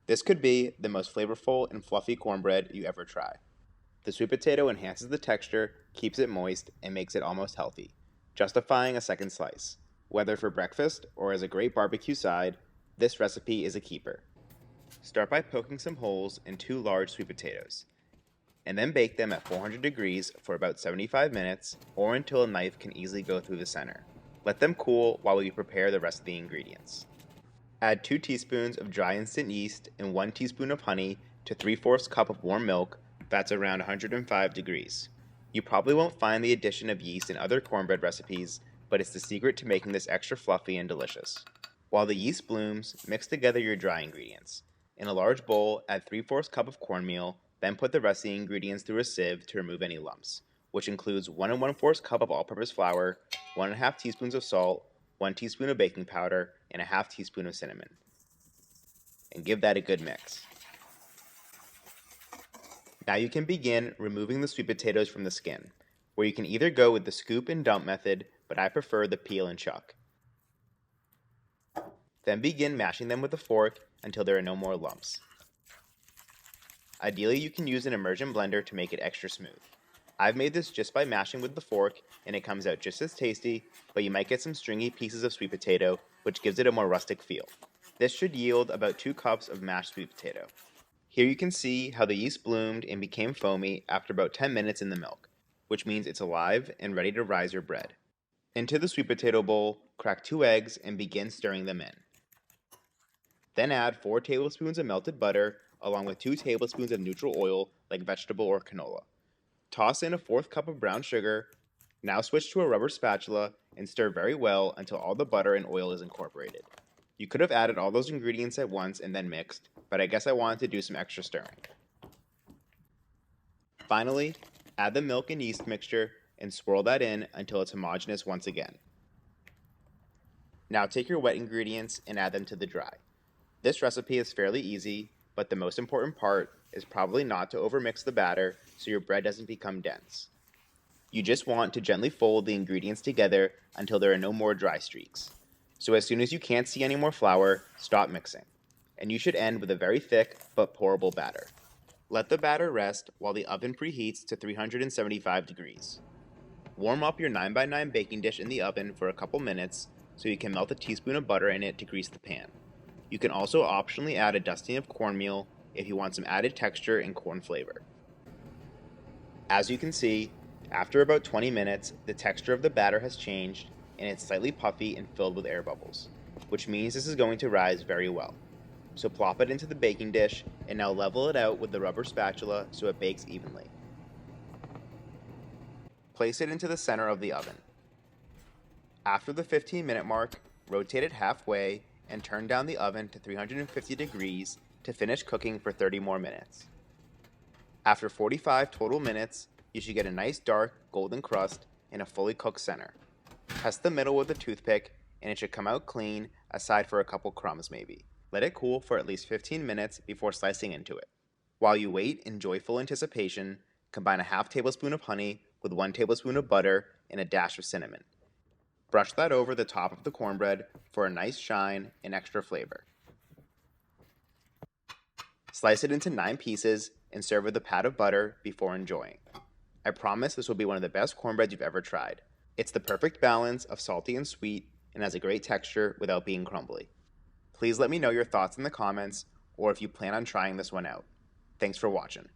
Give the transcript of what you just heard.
This could be the most flavorful and fluffy cornbread you ever try. The sweet potato enhances the texture, keeps it moist, and makes it almost healthy, justifying a second slice. Whether for breakfast or as a great barbecue side, this recipe is a keeper. Start by poking some holes in 2 large sweet potatoes, and then bake them at 400 degrees for about 75 minutes or until a knife can easily go through the center. Let them cool while we prepare the rest of the ingredients. Add 2 teaspoons of dry instant yeast and 1 teaspoon of honey to 3/4 cup of warm milk that's around 105 degrees. You probably won't find the addition of yeast in other cornbread recipes, but it's the secret to making this extra fluffy and delicious. While the yeast blooms, mix together your dry ingredients. In a large bowl, add 3/4 cup of cornmeal, then put the rest of the ingredients through a sieve to remove any lumps, which includes 1 1/4 cup of all-purpose flour, 1 1/2 teaspoons of salt, 1 teaspoon of baking powder, and a 1/2 teaspoon of cinnamon. And give that a good mix. Now you can begin removing the sweet potatoes from the skin, where you can either go with the scoop and dump method, but I prefer the peel and chuck. Then begin mashing them with a fork until there are no more lumps. Ideally, you can use an immersion blender to make it extra smooth. I've made this just by mashing with the fork, and it comes out just as tasty, but you might get some stringy pieces of sweet potato, which gives it a more rustic feel. This should yield about 2 cups of mashed sweet potato. Here you can see how the yeast bloomed and became foamy after about 10 minutes in the milk, which means it's alive and ready to rise your bread. Into the sweet potato bowl, crack 2 eggs and begin stirring them in. Then add 4 tablespoons of melted butter along with 2 tablespoons of neutral oil like vegetable or canola. Toss in a 1/4 cup of brown sugar. Now switch to a rubber spatula and stir very well until all the butter and oil is incorporated. You could have added all those ingredients at once and then mixed, but I guess I wanted to do some extra stirring. Finally, add the milk and yeast mixture and swirl that in until it's homogeneous once again. Now take your wet ingredients and add them to the dry. This recipe is fairly easy, but the most important part is probably not to overmix the batter so your bread doesn't become dense. You just want to gently fold the ingredients together until there are no more dry streaks. So as soon as you can't see any more flour, stop mixing. And you should end with a very thick but pourable batter. Let the batter rest while the oven preheats to 375 degrees. Warm up your 9x9 baking dish in the oven for a couple minutes so you can melt a teaspoon of butter in it to grease the pan. You can also optionally add a dusting of cornmeal if you want some added texture and corn flavor. As you can see, after about 20 minutes, the texture of the batter has changed and it's slightly puffy and filled with air bubbles, which means this is going to rise very well. So plop it into the baking dish and now level it out with the rubber spatula so it bakes evenly. Place it into the center of the oven. After the 15-minute mark, rotate it halfway and turn down the oven to 350 degrees to finish cooking for 30 more minutes. After 45 total minutes, you should get a nice dark golden crust and a fully cooked center. Test the middle with a toothpick and it should come out clean aside for a couple crumbs maybe. Let it cool for at least 15 minutes before slicing into it. While you wait in joyful anticipation, combine a 1/2 tablespoon of honey with 1 tablespoon of butter and a dash of cinnamon. Brush that over the top of the cornbread for a nice shine and extra flavor. Slice it into 9 pieces and serve with a pat of butter before enjoying. I promise this will be one of the best cornbreads you've ever tried. It's the perfect balance of salty and sweet and has a great texture without being crumbly. Please let me know your thoughts in the comments or if you plan on trying this one out. Thanks for watching.